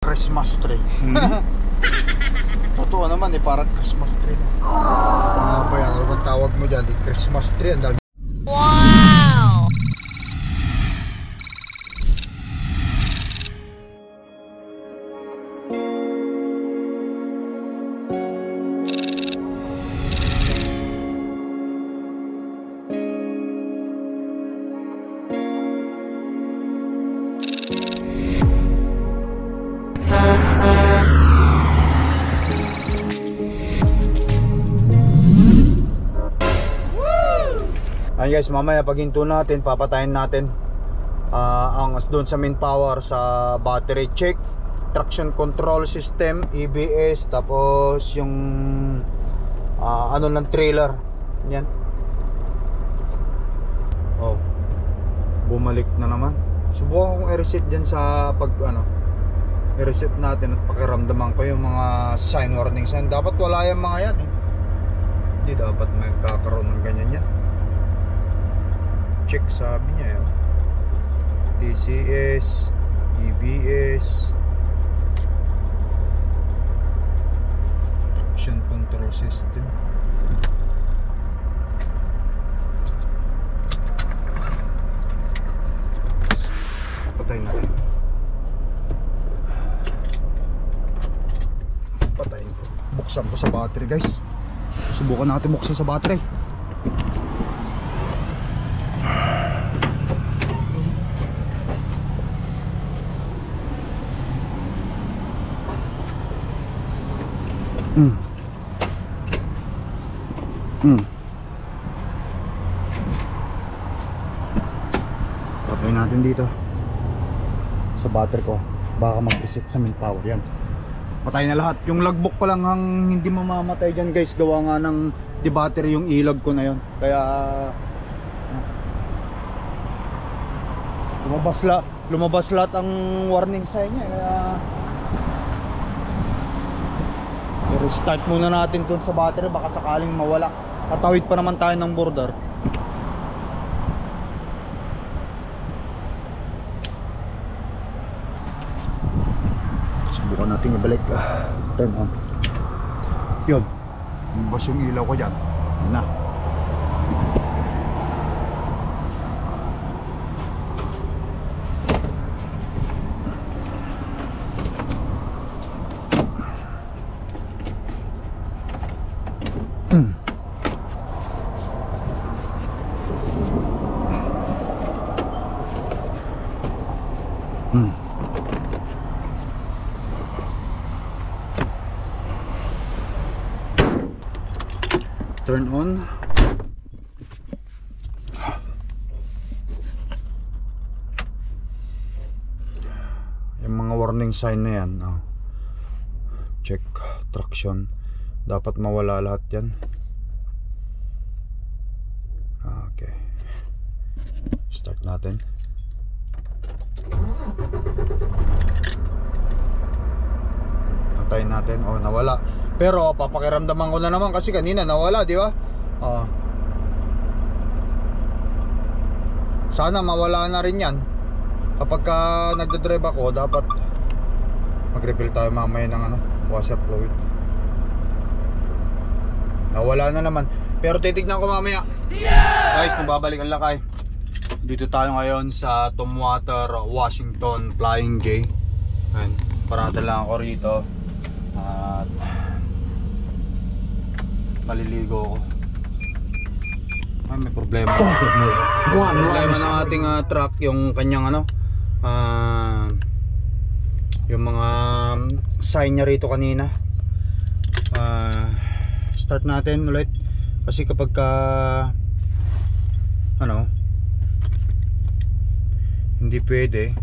Christmas tree. Totoo naman eh, parang Christmas tree. Ano ba yan? Ano bang tawag mo dyan? Di Christmas tree. Ang dami. Wow! Ayan guys, mamaya paghinto natin, papatayin natin ang doon sa main power sa battery check, traction control system, EBS, tapos yung ano ng trailer. Yan. Oh. Bumalik na naman. Subukan kong i-reset diyan sa pag i-reset natin at pakiramdaman ko yung mga sign warning sign. Dapat wala yung mga yan eh. Hindi dapat may kakaroon ng ganyan yan. Check sabi niya yun. TCS, EBS, traction control system. Patayin natin. Patayin ko. Buksan ko sa battery guys. Subukan natin buksan sa battery. Patayin natin dito sa battery ko. Baka mag-reset sa main power. Yan. Patay na lahat. Yung logbook pa lang ang hindi mamamatay dyan guys. Gawa nga ng di-battery yung ilog ko na yon. Kaya lumabas lahat ang warning sign niya. Kaya i-restart muna natin dun sa battery. Baka sakaling mawala. Tatawid pa naman tayo ng border. Subukan natin ibalik. Turn on. Yun. Lumabas yung ilaw ko dyan. Yun na. Turn on. Yung mga warning sign na yan, check traction, dapat mawala lahat yan. Okay, start natin. Antayin natin. Oh, nawala. Pero papakiramdaman ko na naman kasi kanina nawala, di ba? Sana mawala na rin yan. Kapag nagdadrive ako, dapat mag-refill tayo mamaya ng washer fluid. Nawala na naman. Pero titignan ko mamaya. Guys, kung babalik ang lakay, dito tayo ngayon sa Tumwater, Washington Flying J. Ayan, parada lang ako rito. At maliligo ako. Ay, may problema. Problema ng ating truck, yung kanyang yung mga sign niya rito kanina. Start natin ulit. Kasi kapag hindi pwede,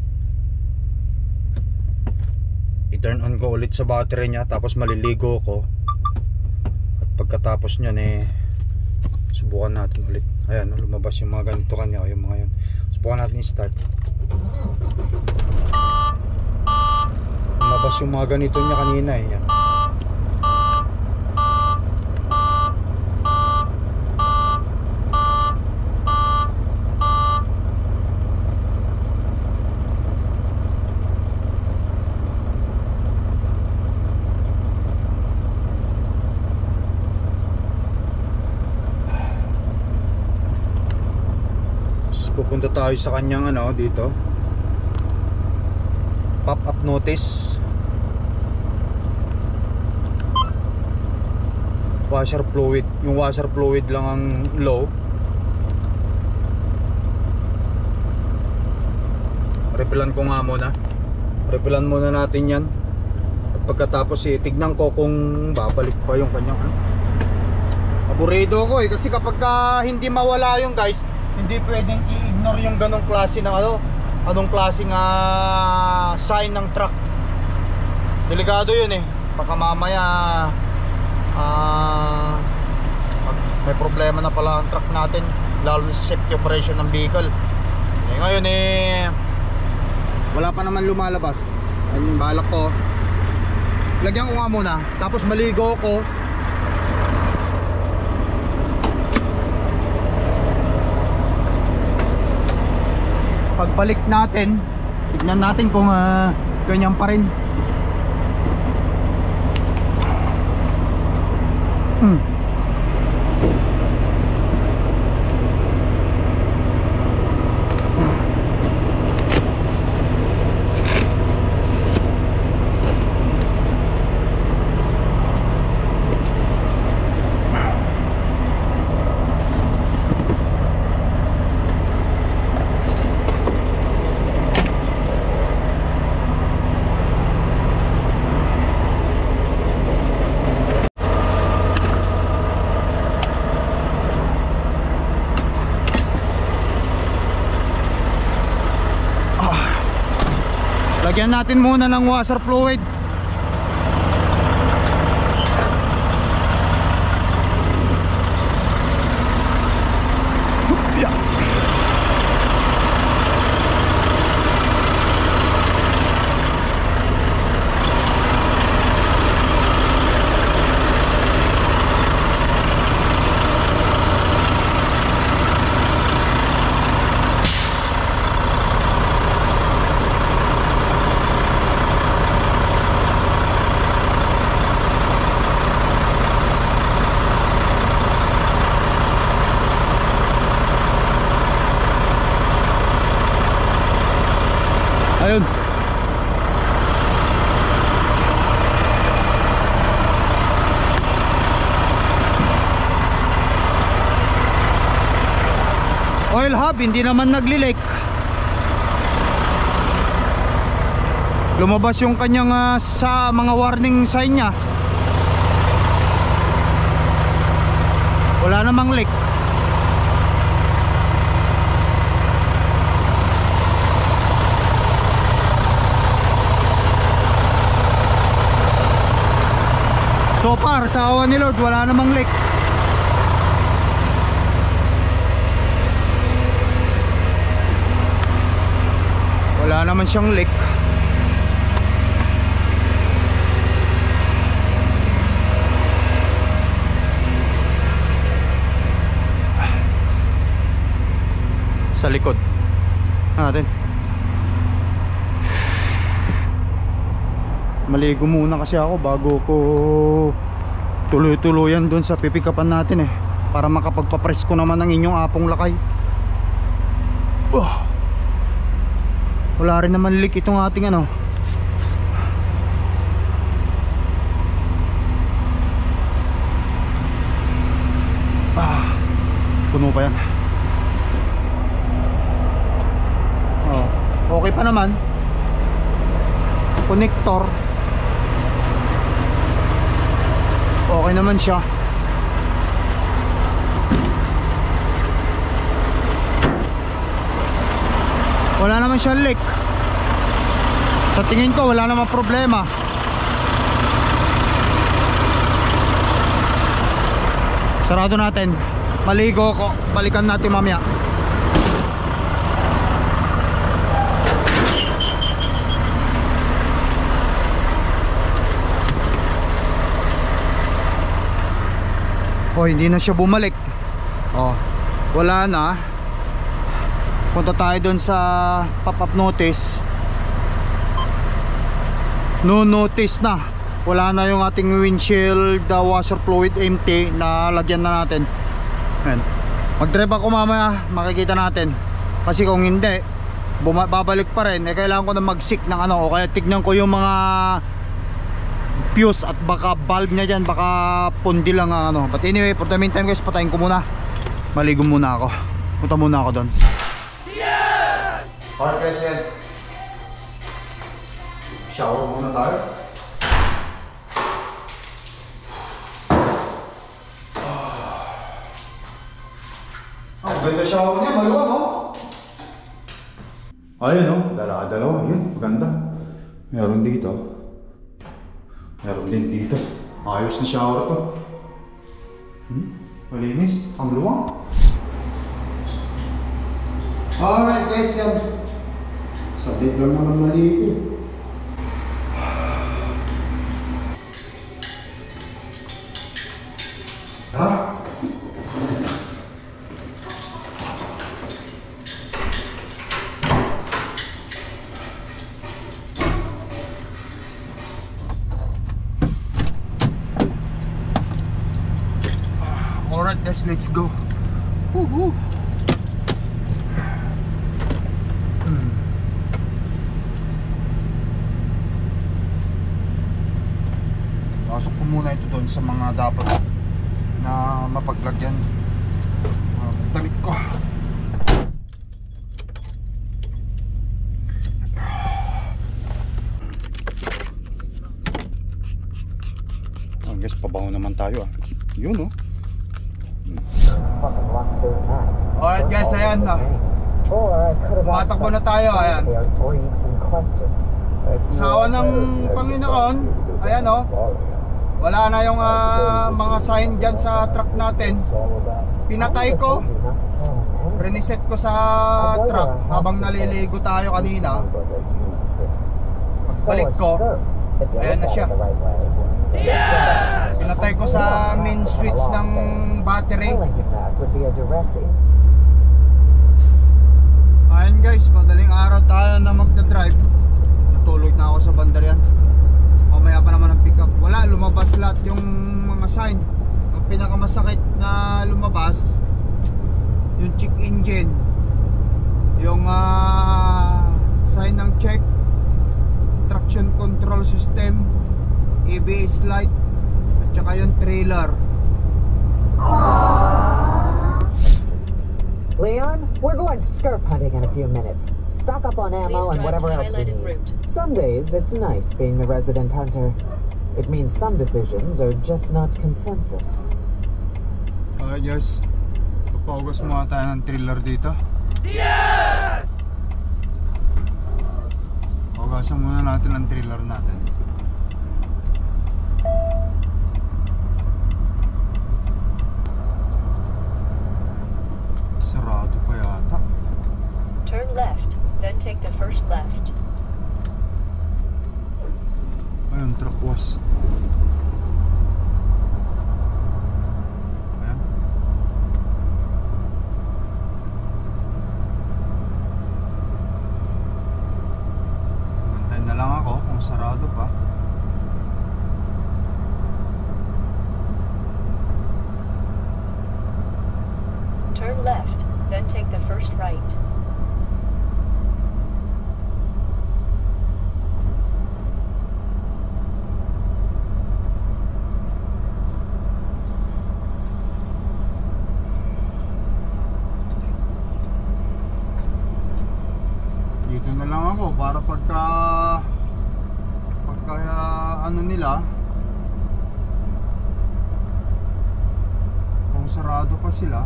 i-turn on ko ulit sa battery niya, tapos maliligo ko. Pagkatapos nyan subukan natin ulit. Ayan, lumabas yung mga ganito kanya, yung mga yun. Subukan natin i-start. Lumabas yung mga ganito niya kanina yan. pupunta tayo sa kanyang ano dito, pop-up notice, washer fluid. Yung washer fluid lang ang low. Repilan ko nga muna. Repilan muna natin yan. At pagkatapos tignan ko kung babalik pa yung kanyang aburido ko kasi kapag hindi mawala yung guys, hindi pwedeng i-ignore yung ganong klase ng anong klaseng sign ng truck. Delikado yun baka mamaya may problema na pala ang truck natin, lalo sa safety operation ng vehicle. Ngayon wala pa naman lumalabas. Ayun, balak ko lagyan ko nga muna, tapos maligo ko. Pagbalik natin, tignan natin kung ganyan pa rin. Lagyan natin muna ng washer fluid. Ayun. Oil hub hindi naman nagli-leak. Lumabas yung kanyang sa mga warning sign niya. Wala namang leak. So far, sa awa ni Lord, wala namang leak. Wala naman siyang leak. Sa likod natin. Maligo muna kasi ako bago ko tuloy-tuloyan doon sa pipikapan natin para makapagpapresko naman ng inyong apong lakay. Wala rin naman leak itong ating puno pa yan. Okay pa naman. Connector okay naman siya. Wala naman siyang leak. Sa tingin ko wala namang problema. Sarado natin. Maligo ko. Balikan natin mamaya. Hindi na siya bumalik. Wala na. Punta tayo doon sa pop-up notice. No notice na. Wala na yung ating windshield washer fluid empty na lagyan na natin. Mag-drive ako mamaya, makikita natin Kasi kung hindi, babalik pa rin, kailangan ko na mag-sick ng ano, o kaya tignan ko yung mga fuse at baka valve niya dyan, baka pundi lang ang ano. But anyway, for the meantime guys, patayin ko muna, maligo muna ako, punta muna ako doon. Yes! Alright guys, yan, shower muna tayo. Ang ganda shower niya, maluwa no? Ayun no, dalawa, yun, maganda. Meron dito, meron din dito. Ayos na shower to. Malinis, ang luwang. Alright guys, yan. Sabit lang naman maliit. Ha? Alright guys, let's go. Woohoo! Pasok ko muna ito doon sa mga dapat na mapaglagyan. Damit ko. Guys, pabango naman tayo ah. Yun oh. Alright guys, ayan na. Matakbo na tayo, ayan. Sawa ng Panginoon. Ayan oh. Wala na yung mga sign dyan sa truck natin. Pinatay ko, reset ko sa truck habang naliligo tayo kanina. Pagbalik ko, ayan na siya. Pinatay ko sa main switch ng battery. Ayan guys, madaling araw tayo na magdadrive. Natulog na ako sa bandarian. Mamaya pa naman ang pick up. Wala, lumabas lahat yung mga sign. Ang pinakamasakit na lumabas, yung check engine, yung sign ng check, traction control system, ABS light, at saka yung trailer. Leon, we're going scurf hunting in a few minutes. Stock up on ammo and whatever else we need. Some days it's nice being the resident hunter. It means some decisions are just not consensus. Alright guys, papaugos muna tayo ng trailer dito. Yes! Paugasan muna natin ang trailer natin. Sarado pa yata. Turn left, then take the first left. Ayun, truck was. Ayan. Mantayin na lang ako kung sarado pa. Turn left, then take the first right. Dito na lang ako para pagka ano nila, kung sarado pa sila,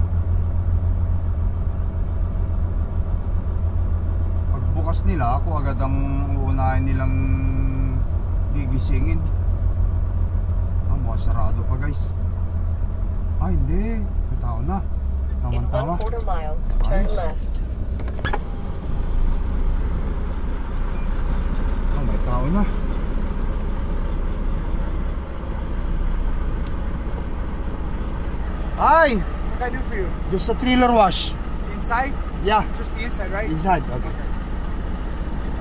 pagbukas nila ako agad ang uunahin nilang gigisingin. Mukhang sarado pa guys. Ay hindi, may tao na. In Tama-tama. 1/4 mile, turn Ayos. left. May tao na. Hi! What can I do for you? Just a trailer wash. Inside? Yeah, Just the inside, right? inside. Okay.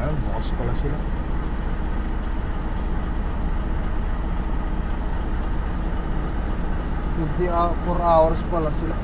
Ayun, bukas pala sila. Hindi, 4 hours pala sila.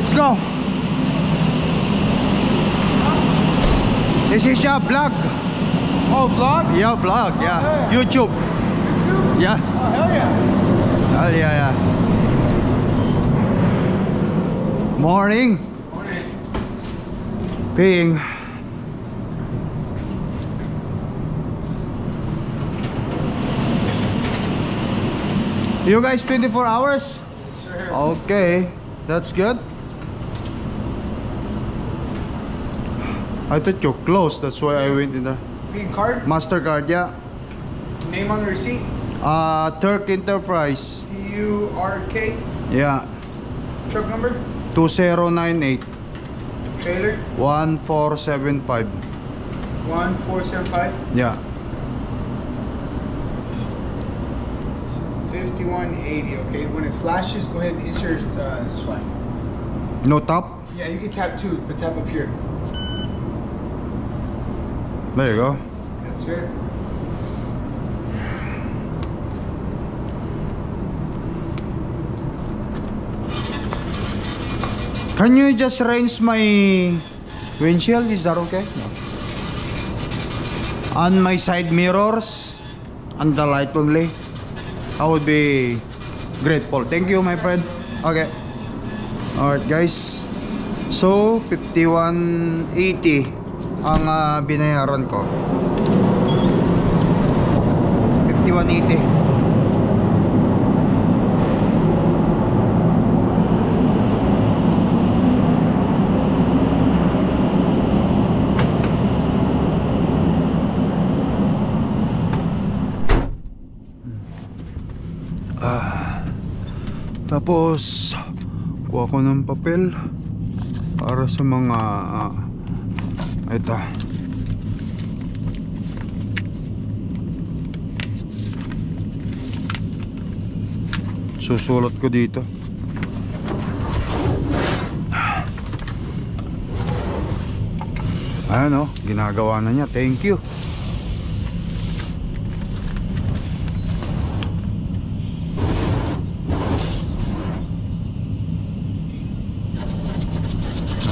let's go. This is your vlog. Oh, vlog? Yeah, vlog, yeah. yeah. YouTube. YouTube? Yeah. Oh, hell yeah. Hell yeah. Morning. Morning. Ping. You guys 24 hours? Sure. Okay, that's good. I thought you're closed, that's why I went in the Being card? MasterCard, yeah. Name on the receipt? Turk Enterprise. TURK. Yeah. Truck number? 2098 Trailer? 1475. 1475. Yeah. 5180. Okay, when it flashes, go ahead and insert swipe. No top? Yeah, you can tap too, but tap up here. There you go. Yes, sir. Can you just range my windshield? Is that okay? No. On my side mirrors, on the light only, I would be grateful. Thank you, my friend. Okay. Alright, guys. So, 5180 ang binayaran ko. 5180. Tapos kuha ko ng papel para sa mga ito. Susulat ko dito. Ayan, oh, ginagawa na niya. Thank you.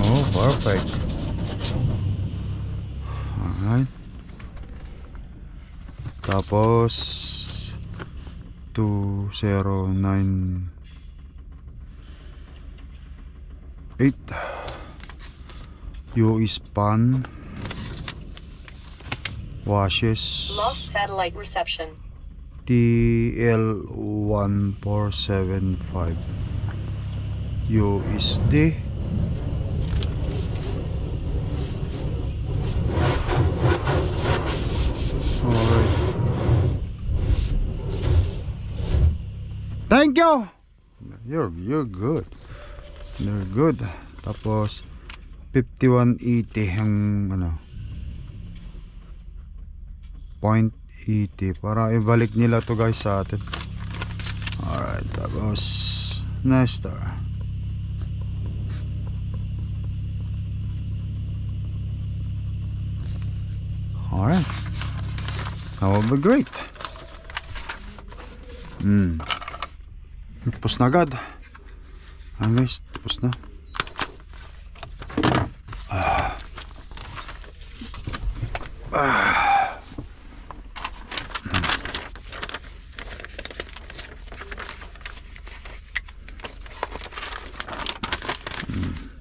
Oh, perfect. Alright. Tapos 2098 US pan washes Lost satellite reception. TL1475 USD. Alright. Thank you. You're good. You're good. Tapos 5180 ang ano 0.80 para ibalik nila to guys sa atin. Alright, tapos next alright, that will be great. Tapos na agad. Guys, tapos na.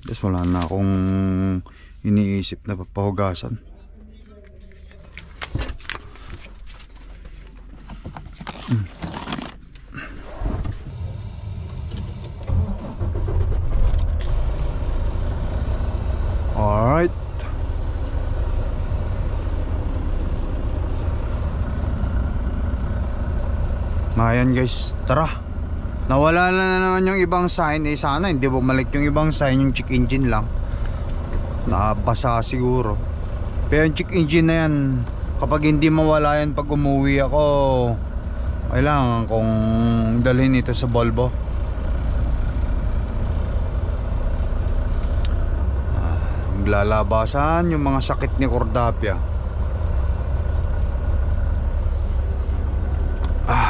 Tapos wala na akong iniisip na papahugasan. Alright. Mayan guys, tara. Nawala na naman yung ibang sign. Sana hindi bumalik yung ibang sign. Yung check engine lang nabasa siguro. Pero yung check engine na yan, kapag hindi mawala yan pag umuwi ako, kailangan kong dalhin ito sa Volvo. Maglalabasan yung mga sakit ni Cordapia.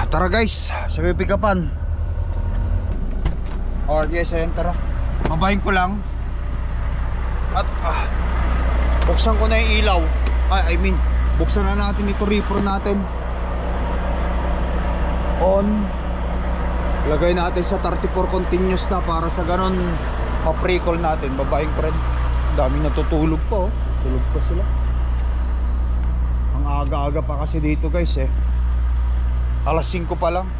Tara guys, sa pipikapan. Alright guys, ayun, tara. Babahin ko lang. At buksan ko na yung ilaw. Buksan na natin ito reefer natin. On. Lagay natin sa 34 continuous na para sa ganon ma-pre-call natin. Babahin ko rin. Dami natutulog pa oh. Tulog pa sila. Ang aga-aga pa kasi dito guys eh. Alas 5 pa lang.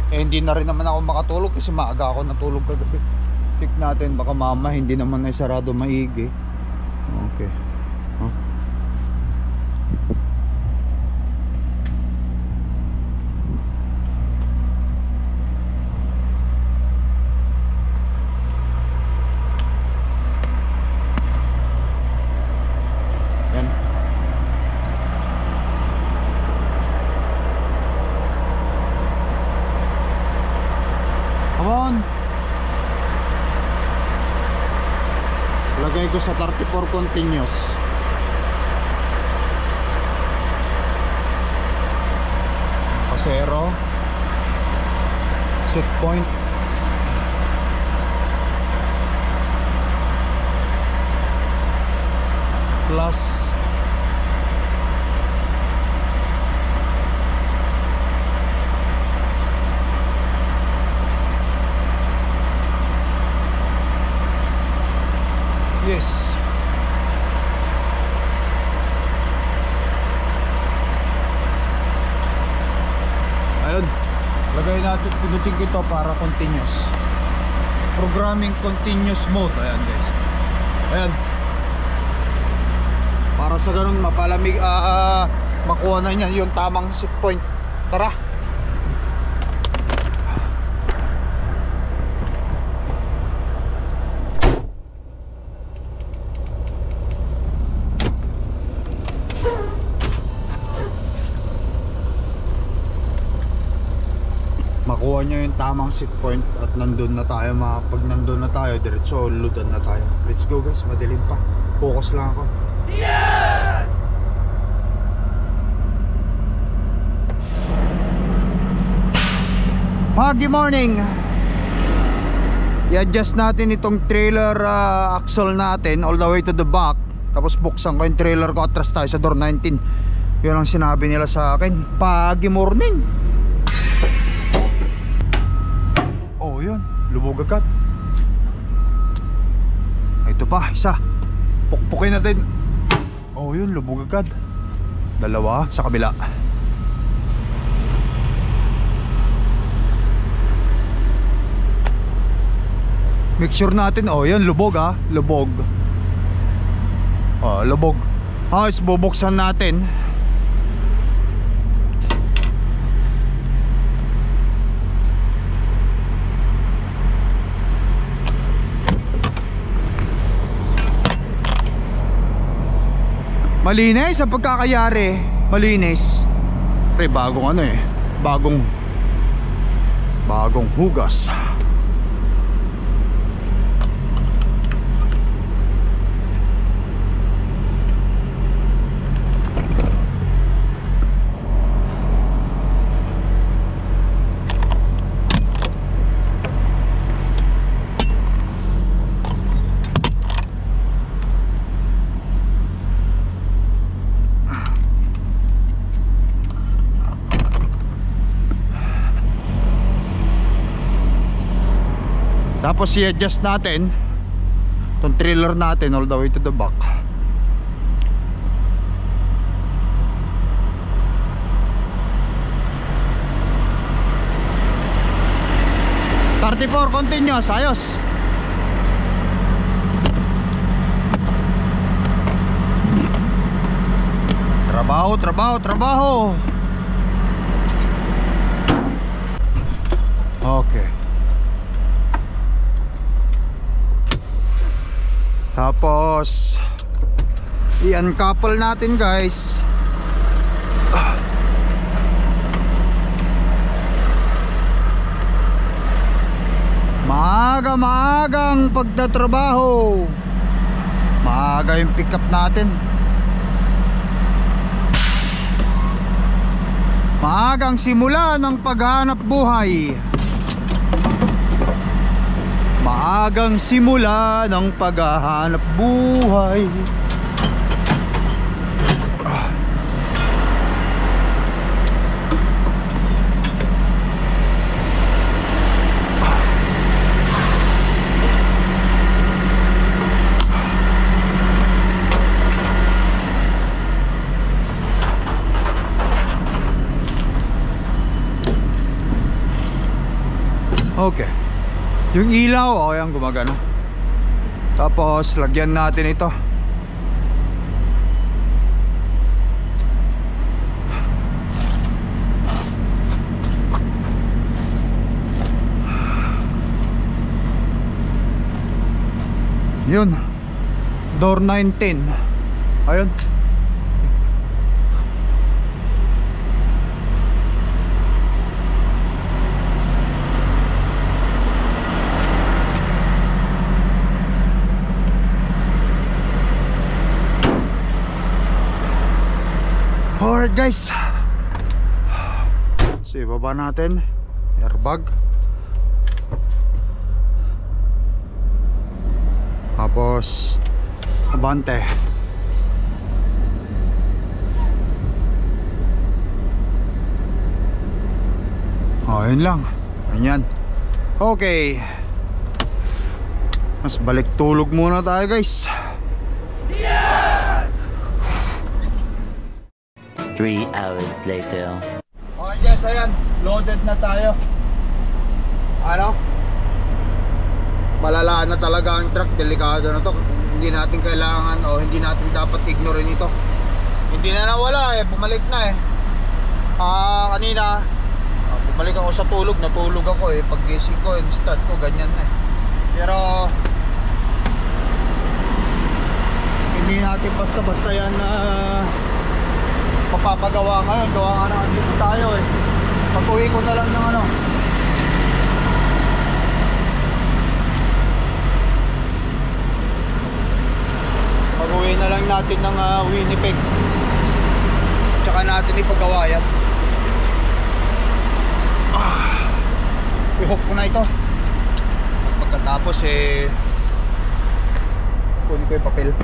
Hindi na rin naman ako makatulog kasi maaga ako natulog kagabi. Check natin baka mama hindi naman ay sarado maigi. Okay. Huh? Yan. Come on. Lagay ko sa 34 continuous. Pasero. Set point. Plus. Yes. Ayun. Lagay natin, pinutin ko ito para continuous. Programming continuous mode. Ayan guys. Ayan. Para sa ganun mapalamig, makuha na niya yung tamang set point. Tara. Makuha nyo yung tamang set point at nandun na tayo. Pag nandun na tayo, diretso ludan na tayo. Let's go guys, madilim pa. Focus lang ako. Yes! Good morning. I-adjust natin itong trailer axle natin all the way to the back. Tapos buksan ko yung trailer ko, atras tayo sa door 19. Yun ang sinabi nila sa akin. Good morning. Oh yun, lubog agad. Ito pa, isa. Pukpukin natin. Oh yun, lubog agad. Dalawa sa kabila. Make sure natin. Oh yun, lubog ha. Lubog. Oh, lubog. Bubuksan natin. Malinis ang pagkakayari. Malinis. Pre, bagong ano eh. Bagong hugas. Tapos i-adjust natin itong trailer natin all the way to the back. "34 continuous, ayos." Trabaho. Okay. Tapos i-uncouple natin guys. Maagang pagtatrabaho. Maaga yung pick up natin. Maagang simula ng paghanap buhay. Maagang simula ng paghahanap buhay. Okay. Yung ilaw, yan gumagana. Tapos lagyan natin ito. Yun. Door 910. Ayun. Alright guys, so ibaba natin airbag, tapos abante. Yun lang. Ganyan. Okay, mas balik tulog muna tayo guys. 3 hours later. Okay guys, ayan, loaded na tayo. Ano? Malalaan na talaga ang truck, delikado na to. Hindi natin kailangan o hindi natin dapat ignorein ito. Hindi na nawala bumalik na kanina bumalik ako sa tulog, natulog ako pag gising ko, start ko ganyan na Pero hindi natin basta-basta yan papapagawa ngayon. Gawa nga na andito tayo pag-uwi ko na lang ng pag-uwi na lang natin ng Winnipeg, tsaka natin ipagawa yan. I-hook ko na ito. Pagkatapos kunin ko yung papel.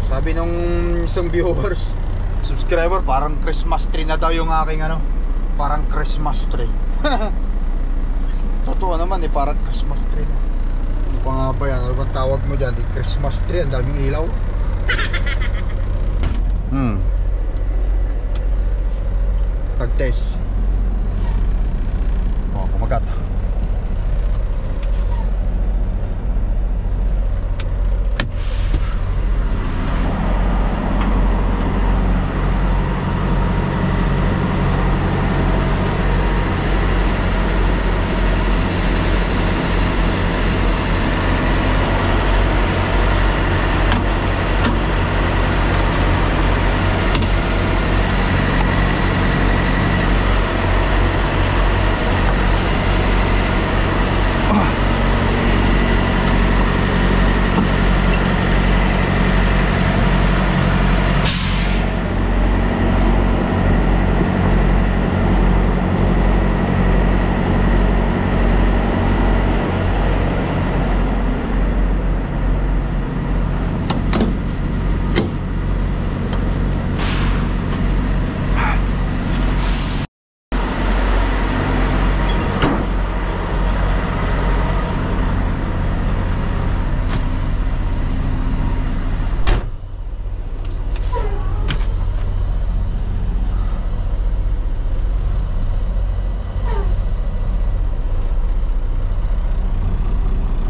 Sabi nung isang viewers, subscriber, parang Christmas tree na daw yung aking parang Christmas tree. Totoo naman parang Christmas tree. Ano pa nga ba yan? Ano bang tawag mo dyan? Christmas tree, ang daming ilaw. Tag-test. Kumagat.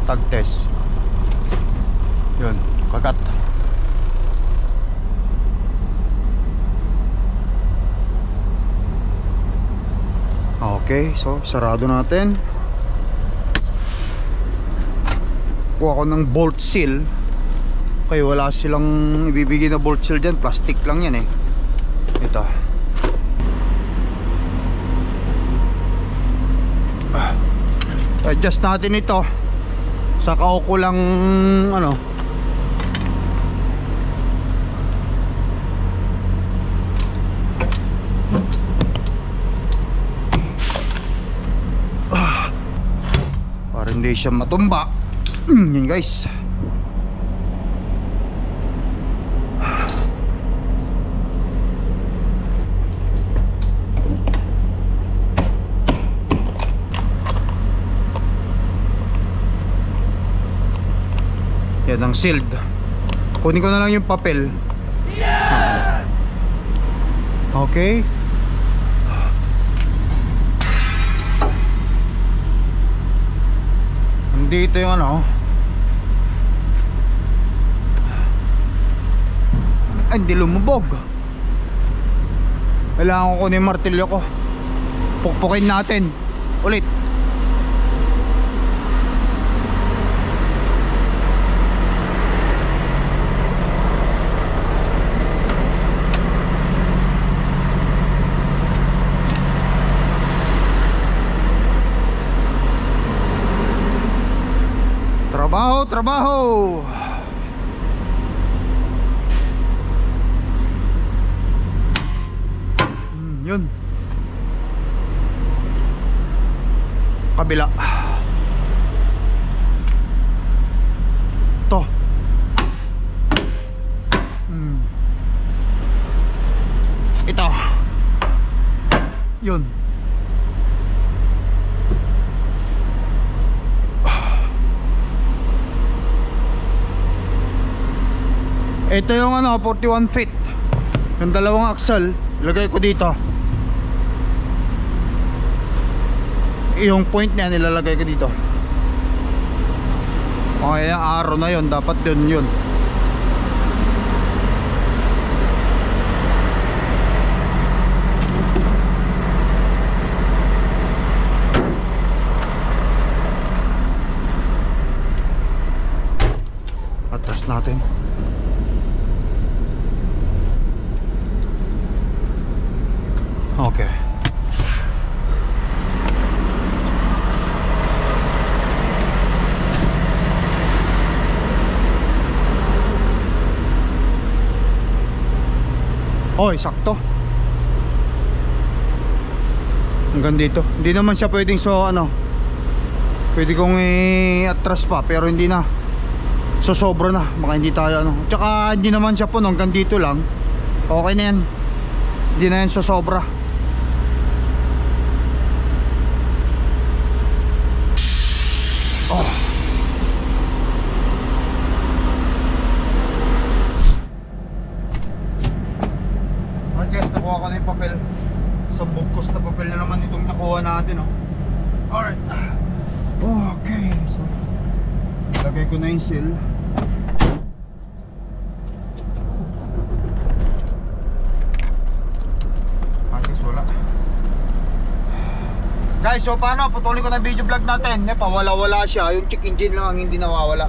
Tag-test. Yun, kagat. Okay, so sarado natin. Kuha ko ng bolt seal. Okay, wala silang ibibigay na bolt seal dyan. Plastic lang yan Ito. I-adjust natin ito sa kaukulang ano. Para hindi siya matumba. Yan guys. Yan ang sealed. Kunin ko na lang yung papel. Okay. Dito yung ano. Ay, hindi lumubog. Kailangan ko kunin yung martilyo ko. Pukpukin natin ulit. Trabaho. Yun. Kabila. To. Ito. Yun. Ito yung ano, 41 feet. Yung dalawang axle, ilagay ko dito. Yung point niya nilalagay ko dito. Okay, yung arrow na yun, dapat yun. Atras natin. Okay. Oy, sakto. Hanggang dito. Hindi naman siya pwedeng pwede kong i-atras pa, pero hindi na. So sobra na, baka hindi tayo Tsaka hindi naman siya puno, hanggang dito lang. Okay na yan. Hindi na yan so sobra. Guys, nakuha ko na yung papel. Sa bugkos na papel na naman itong nakuha natin, Alright. Okay, so lagay ko na yung seal. Wala. Guys, so paano? Putulin ko na video vlog natin. Pawala-wala siya. Yung check engine lang ang hindi nawawala.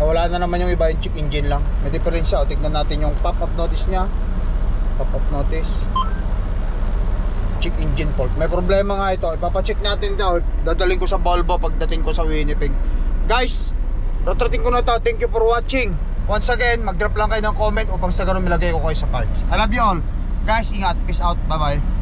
Nawala na naman yung iba, yung check engine lang. May difference siya. Tignan natin yung pop-up notice niya. Pop-up notice, check engine fault. May problema nga ito. Ipapacheck natin daw. Dadaling ko sa Volvo pagdating ko sa Winnipeg. Guys, ratrating ko na to. Thank you for watching. Once again, mag-drop lang kayo ng comment upang sa ganun milagay ko kayo sa cards. I love you all. Guys, ingat. Peace out. Bye bye.